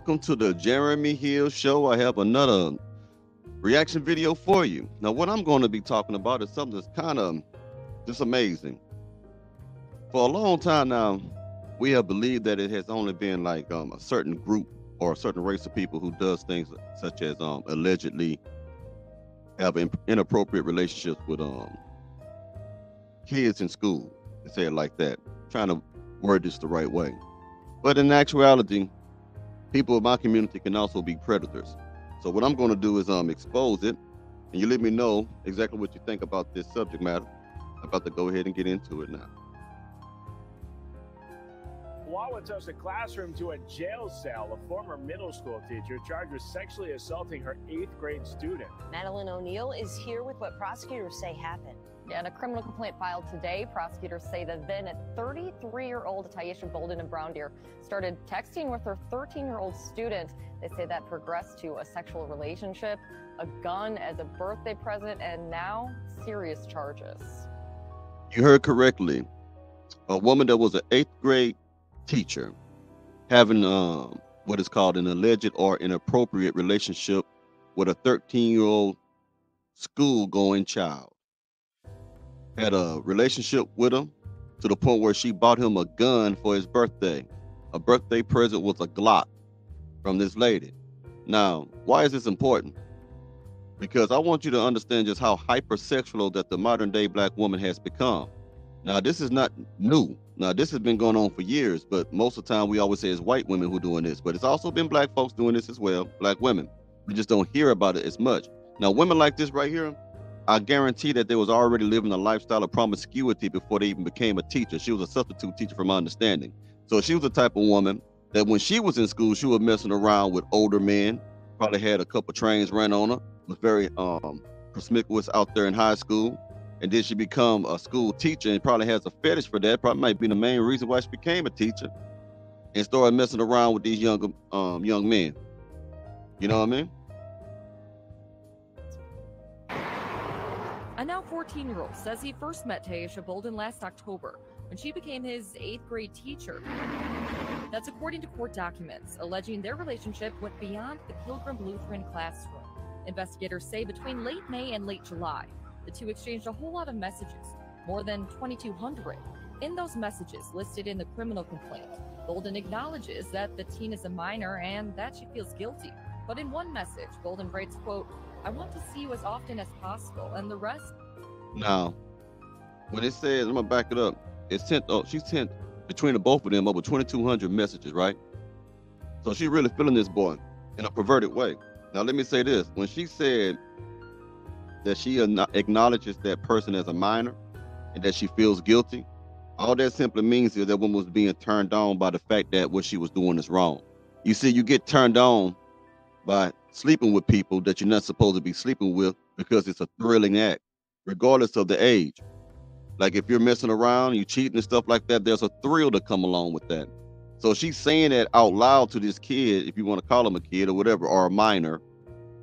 welcome to the Jeremy Hill Show. I have another reaction video for you. Now, what I'm going to be talking about is something that's kind of just amazing. For a long time now, we have believed that it has only been like a certain group or a certain race of people who does things such as allegedly have inappropriate relationships with kids in school. To say it like that, trying to word this the right way. But in actuality, people in my community can also be predators. So what I'm going to do is expose it, and you let me know exactly what you think about this subject matter. I'm about to go ahead and get into it now. Wawa tossed a classroom to a jail cell. A former middle school teacher charged with sexually assaulting her 8th grade student. Madeline O'Neill is here with what prosecutors say happened. Yeah, and a criminal complaint filed today. Prosecutors say that then a 33-year-old Taisha Bolden of Brown Deer started texting with her 13-year-old student. They say that progressed to a sexual relationship, a gun as a birthday present, and now serious charges. You heard correctly. A woman that was an 8th grade teacher having what is called an alleged or inappropriate relationship with a 13-year-old school-going child. Had a relationship with him to the point where she bought him a gun for his birthday. A birthday present was a Glock from this lady. Now, why is this important? Because I want you to understand just how hypersexual that the modern day black woman has become. Now, this is not new. Now, this has been going on for years, but most of the time we always say it's white women who are doing this, but it's also been black folks doing this as well, black women. We just don't hear about it as much. Now, women like this right here, I guarantee that they was already living a lifestyle of promiscuity before they even became a teacher. She was a substitute teacher from my understanding. So she was the type of woman that when she was in school, she was messing around with older men, probably had a couple trains ran on her, was very promiscuous out there in high school. And then she become a school teacher and probably has a fetish for that. Probably might be the main reason why she became a teacher and started messing around with these young men. You know what I mean? A now 14-year-old says he first met Taisha Bolden last October when she became his 8th grade teacher. That's according to court documents, alleging their relationship went beyond the Pilgrim Lutheran classroom. Investigators say between late May and late July, the two exchanged a whole lot of messages, more than 2,200. In those messages listed in the criminal complaint, Bolden acknowledges that the teen is a minor and that she feels guilty. But in one message, Bolden writes, quote, "I want to see you as often as possible, and the rest." Now, when it says, I'm gonna back it up. It's sent. Oh, she sent between the both of them over 2,200 messages, right? So she really feeling this boy in a perverted way. Now, let me say this: when she said that she acknowledges that person as a minor and that she feels guilty, all that simply means is that woman was being turned on by the fact that what she was doing is wrong. You see, you get turned on by sleeping with people that you're not supposed to be sleeping with because it's a thrilling act, regardless of the age. Like if you're messing around, you cheating and stuff like that, there's a thrill to come along with that. So she's saying that out loud to this kid, if you want to call him a kid or whatever, or a minor,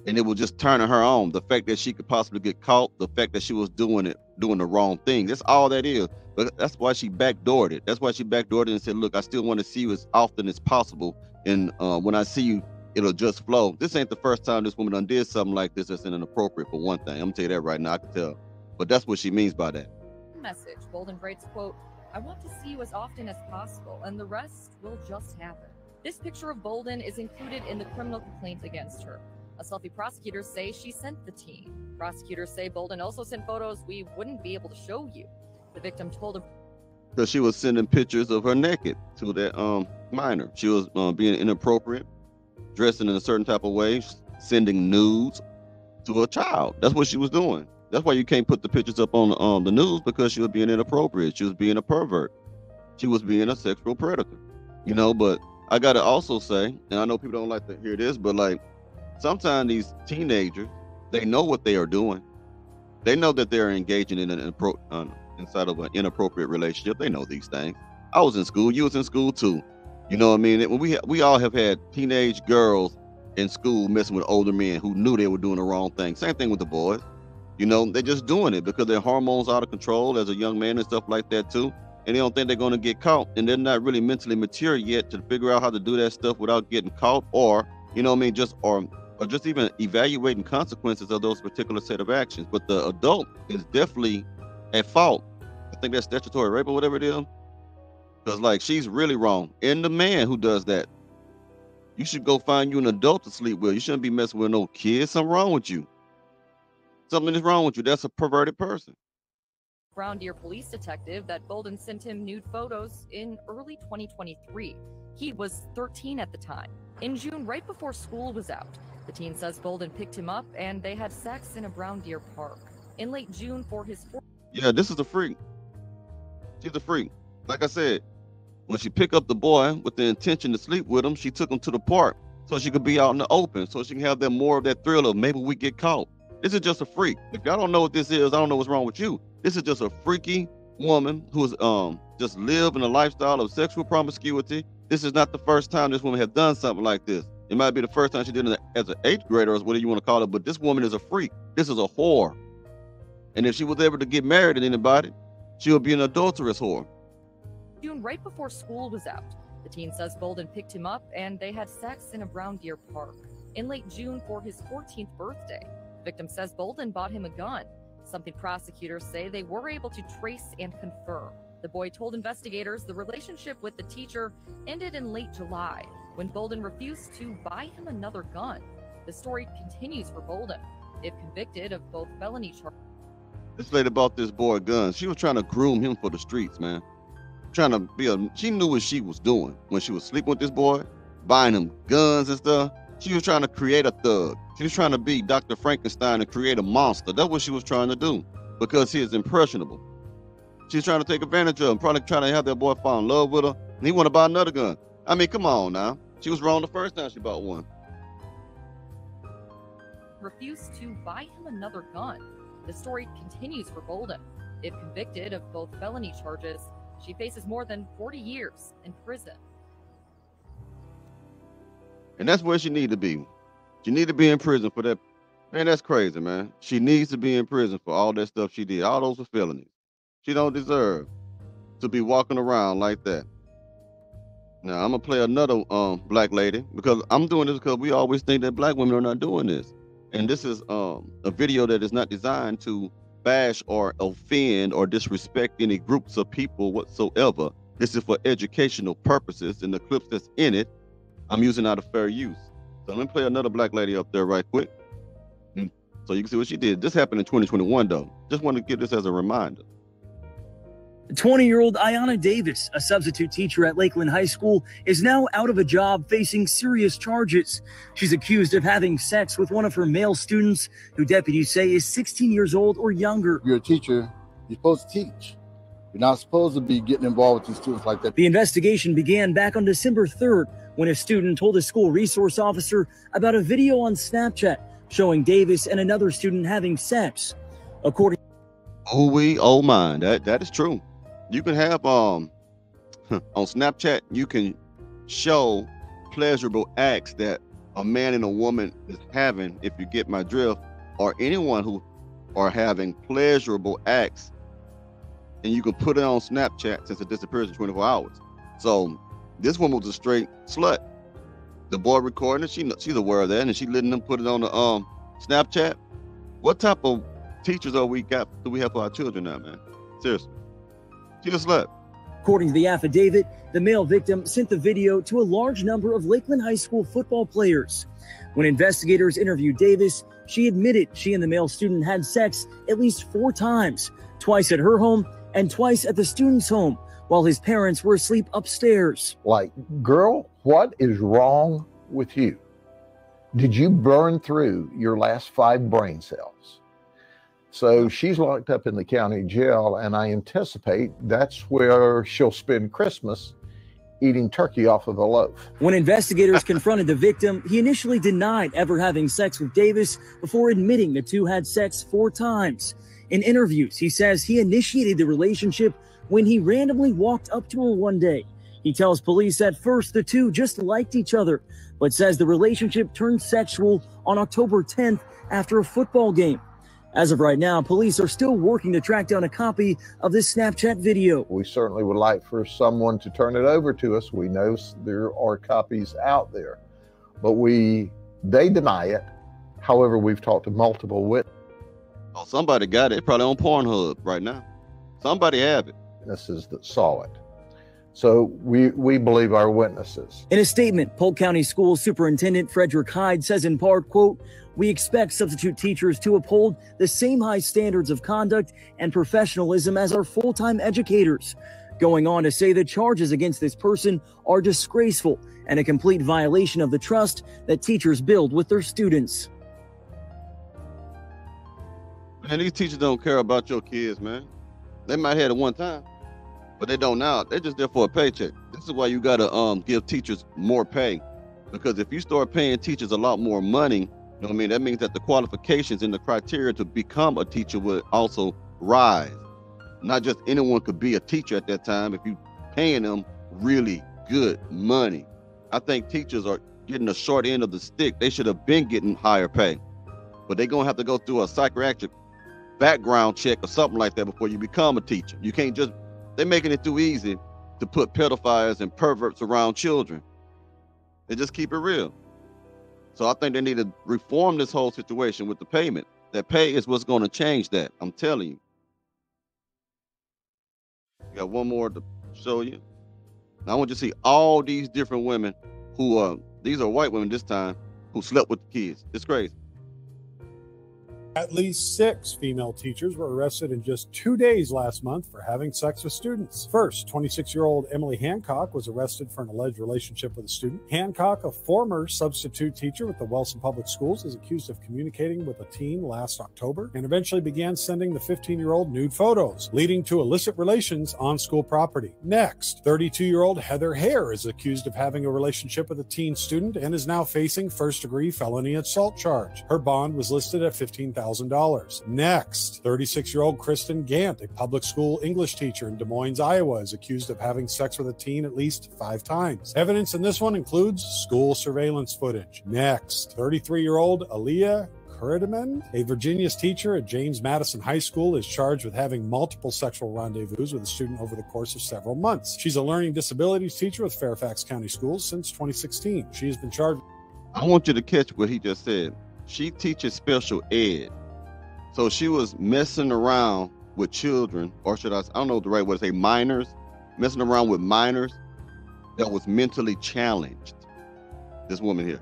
and it was just turning her on. The fact that she could possibly get caught, the fact that she was doing the wrong thing. That's all that is. But that's why she backdoored it. That's why she backdoored it and said, look, I still want to see you as often as possible. And when I see you, it'll just flow. This ain't the first time this woman done did something like this that's inappropriate, for one thing. I'm gonna tell you that right now, I can tell. But that's what she means by that. Message, Bolden writes, quote, "I want to see you as often as possible, and the rest will just happen." This picture of Bolden is included in the criminal complaint against her. A selfie prosecutors say she sent the teen. Prosecutors say Bolden also sent photos we wouldn't be able to show you. The victim told him because she was sending pictures of her naked to that minor. She was being inappropriate, dressing in a certain type of way, sending nudes to a child. That's what she was doing. That's why you can't put the pictures up on the news, because she was being inappropriate. She was being a pervert. She was being a sexual predator. You know, but I gotta also say, and I know people don't like to hear this, but like sometimes these teenagers, they know what they are doing. They know that they're engaging in inside of an inappropriate relationship. They know these things. I was in school. You was in school too. You know what I mean? We all have had teenage girls in school messing with older men who knew they were doing the wrong thing. Same thing with the boys. You know, they're just doing it because their hormones out of control as a young man and stuff like that too. and they don't think they're going to get caught, and they're not really mentally mature yet to figure out how to do that stuff without getting caught, or, you know what I mean, just or just even evaluating consequences of those particular set of actions. But the adult is definitely at fault. I think that's statutory rape or whatever it is. Because, like, she's really wrong. And the man who does that, you should go find you an adult to sleep with. You shouldn't be messing with no kids. Something wrong with you. Something is wrong with you. That's a perverted person. Brown Deer police detective that Bolden sent him nude photos in early 2023. He was 13 at the time. In June, right before school was out, the teen says Bolden picked him up and they had sex in a Brown Deer park. In late June for his... Yeah, this is a freak. She's a freak. Like I said, when she picked up the boy with the intention to sleep with him, she took him to the park so she could be out in the open, so she can have that more of that thrill of maybe we get caught. This is just a freak. If y'all don't know what this is, I don't know what's wrong with you. This is just a freaky woman who's just lived in a lifestyle of sexual promiscuity. This is not the first time this woman has done something like this. It might be the first time she did it as an 8th grader, or whatever you want to call it, but this woman is a freak. This is a whore. And if she was ever to get married to anybody, she would be an adulterous whore. June, right before school was out, the teen says Bolden picked him up and they had sex in a Brown Deer park. In late June for his 14th birthday, the victim says Bolden bought him a gun, something prosecutors say they were able to trace and confirm. The boy told investigators the relationship with the teacher ended in late July when Bolden refused to buy him another gun. The story continues for Bolden. If convicted of both felony charges. This lady bought this boy a gun. She was trying to groom him for the streets, man. Trying to be she knew what she was doing when she was sleeping with this boy, buying him guns and stuff. She was trying to create a thug. She was trying to be Dr. Frankenstein and create a monster. That's what she was trying to do because he is impressionable. She's trying to take advantage of him, probably trying to have that boy fall in love with her, and he want to buy another gun. I mean, come on now. She was wrong the first time she bought one. Refused to buy him another gun. The story continues for Bolden. If convicted of both felony charges, she faces more than 40 years in prison. And that's where she need to be. She need to be in prison for that. Man, that's crazy, man. She needs to be in prison for all that stuff she did. All those were felonies. She don't deserve to be walking around like that. Now, I'm going to play another black lady because I'm doing this because we always think that black women are not doing this. And this is a video that is not designed to bash or offend or disrespect any groups of people whatsoever. This is for educational purposes, and the clips that's in it, I'm using out of fair use. So let me play another black lady up there right quick, so you can see what she did. This happened in 2021, though. Just want to give this as a reminder. 20-year-old Ayanna Davis, a substitute teacher at Lakeland High School, is now out of a job facing serious charges. She's accused of having sex with one of her male students, who deputies say is 16 years old or younger. You're a teacher. You're supposed to teach. You're not supposed to be getting involved with these students like that. The investigation began back on December 3rd when a student told a school resource officer about a video on Snapchat showing Davis and another student having sex. According Oh my, that is true. You can have on Snapchat, you can show pleasurable acts that a man and a woman is having, if you get my drift, or anyone who are having pleasurable acts, and you can put it on Snapchat since it disappears in 24 hours. So this woman was a straight slut. The boy recording it, she's aware of that, and she letting them put it on the Snapchat. What type of teachers do we have for our children now, man? Seriously. She just slept. According to the affidavit, the male victim sent the video to a large number of Lakeland High School football players. When investigators interviewed Davis, she admitted she and the male student had sex at least 4 times, twice at her home and twice at the student's home, while his parents were asleep upstairs. Like, girl, what is wrong with you? Did you burn through your last 5 brain cells? So she's locked up in the county jail, and I anticipate that's where she'll spend Christmas eating turkey off of a loaf. When investigators confronted the victim, he initially denied ever having sex with Davis before admitting the two had sex 4 times. In interviews, he says he initiated the relationship when he randomly walked up to her one day. He tells police at first the two just liked each other, but says the relationship turned sexual on October 10th after a football game. As of right now, police are still working to track down a copy of this Snapchat video. We certainly would like for someone to turn it over to us. We know there are copies out there, but they deny it. However, we've talked to multiple witnesses. Oh, somebody got it. Probably on Pornhub right now. Somebody have it. Witnesses that saw it. So we believe our witnesses. In a statement, Polk County School Superintendent Frederick Hyde says in part, quote, "We expect substitute teachers to uphold the same high standards of conduct and professionalism as our full-time educators," going on to say the charges against this person are disgraceful and a complete violation of the trust that teachers build with their students. Man, these teachers don't care about your kids, man. They might have it one time, but they don't now. They're just there for a paycheck. This is why you gotta give teachers more pay, because if you start paying teachers a lot more money, you know what I mean, that means that the qualifications and the criteria to become a teacher would also rise. Not just anyone could be a teacher at that time if you paying them really good money. I think teachers are getting the short end of the stick. They should have been getting higher pay, but they're gonna have to go through a psychiatric background check or something like that before you become a teacher. You can't just, they're making it too easy to put pedophiles and perverts around children. They just keep it real. So I think they need to reform this whole situation with the payment. That pay is what's going to change that. I'm telling you. Got one more to show you. Now I want you to see all these different women who these are white women this time, who slept with the kids. It's crazy. At least 6 female teachers were arrested in just 2 days last month for having sex with students. First, 26-year-old Emily Hancock was arrested for an alleged relationship with a student. Hancock, a former substitute teacher with the Wellston Public Schools, is accused of communicating with a teen last October and eventually began sending the 15-year-old nude photos, leading to illicit relations on school property. Next, 32-year-old Heather Hare is accused of having a relationship with a teen student and is now facing first-degree felony assault charge. Her bond was listed at $15,000. Next, 36-year-old Kristen Gant, a public school English teacher in Des Moines, Iowa, is accused of having sex with a teen at least 5 times. Evidence in this one includes school surveillance footage. Next, 33-year-old Aaliyah Kurideman, a Virginia's teacher at James Madison High School, is charged with having multiple sexual rendezvous with a student over the course of several months. She's a learning disabilities teacher with Fairfax County Schools since 2016. She has been charged. I want you to catch what he just said. She teaches special ed. So she was messing around with children, or should I don't know the right way to say, minors, messing around with minors that was mentally challenged. This woman here,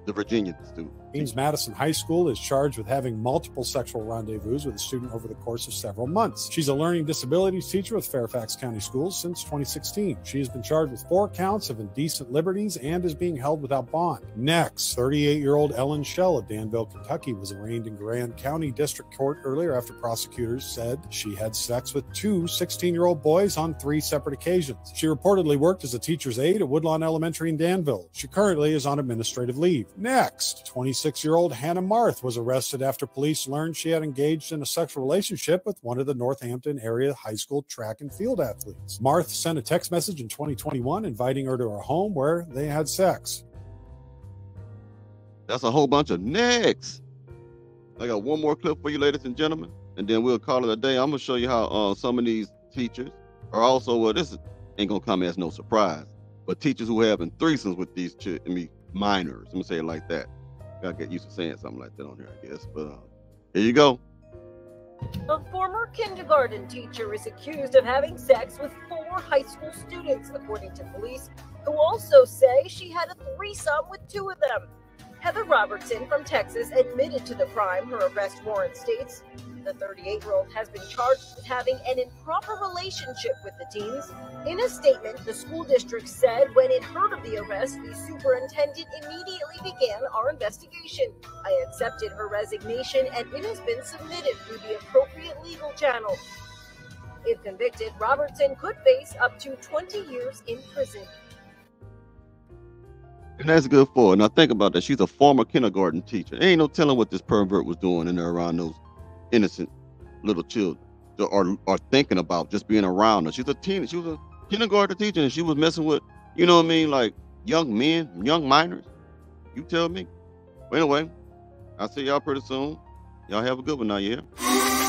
the Virginia student. James Madison High School is charged with having multiple sexual rendezvous with a student over the course of several months. She's a learning disabilities teacher with Fairfax County Schools since 2016. She has been charged with 4 counts of indecent liberties and is being held without bond. Next, 38-year-old Ellen Shell of Danville, Kentucky was arraigned in Grand County District Court earlier after prosecutors said she had sex with 2 16-year-old boys on 3 separate occasions. She reportedly worked as a teacher's aide at Woodlawn Elementary in Danville. She currently is on administrative leave. Next, 26-year-old Hannah Marth was arrested after police learned she had engaged in a sexual relationship with one of the Northampton area high school track and field athletes. Marth sent a text message in 2021 inviting her to her home where they had sex. That's a whole bunch of next. I got one more clip for you, ladies and gentlemen, and then we'll call it a day. I'm gonna show you how some of these teachers are also, this ain't gonna come as no surprise, but teachers who are having threesomes with these minors. I'm gonna say it like that. Gotta get used to saying something like that on here, I guess. But here you go. A former kindergarten teacher is accused of having sex with 4 high school students, according to police, who also say she had a threesome with 2 of them. Heather Robertson from Texas admitted to the crime, her arrest warrant states. The 38-year-old has been charged with having an improper relationship with the teens. In a statement, the school district said when it heard of the arrest, the superintendent immediately began our investigation. I accepted her resignation and it has been submitted through the appropriate legal channels. If convicted, Robertson could face up to 20 years in prison. And that's good for her. Now think about that. She's a former kindergarten teacher. Ain't no telling what this pervert was doing in there around those innocent little children, or thinking about just being around her. She was a kindergarten teacher, and she was messing with, you know what I mean, like young men, young minors. You tell me. But anyway, I'll see y'all pretty soon. Y'all have a good one now, you hear?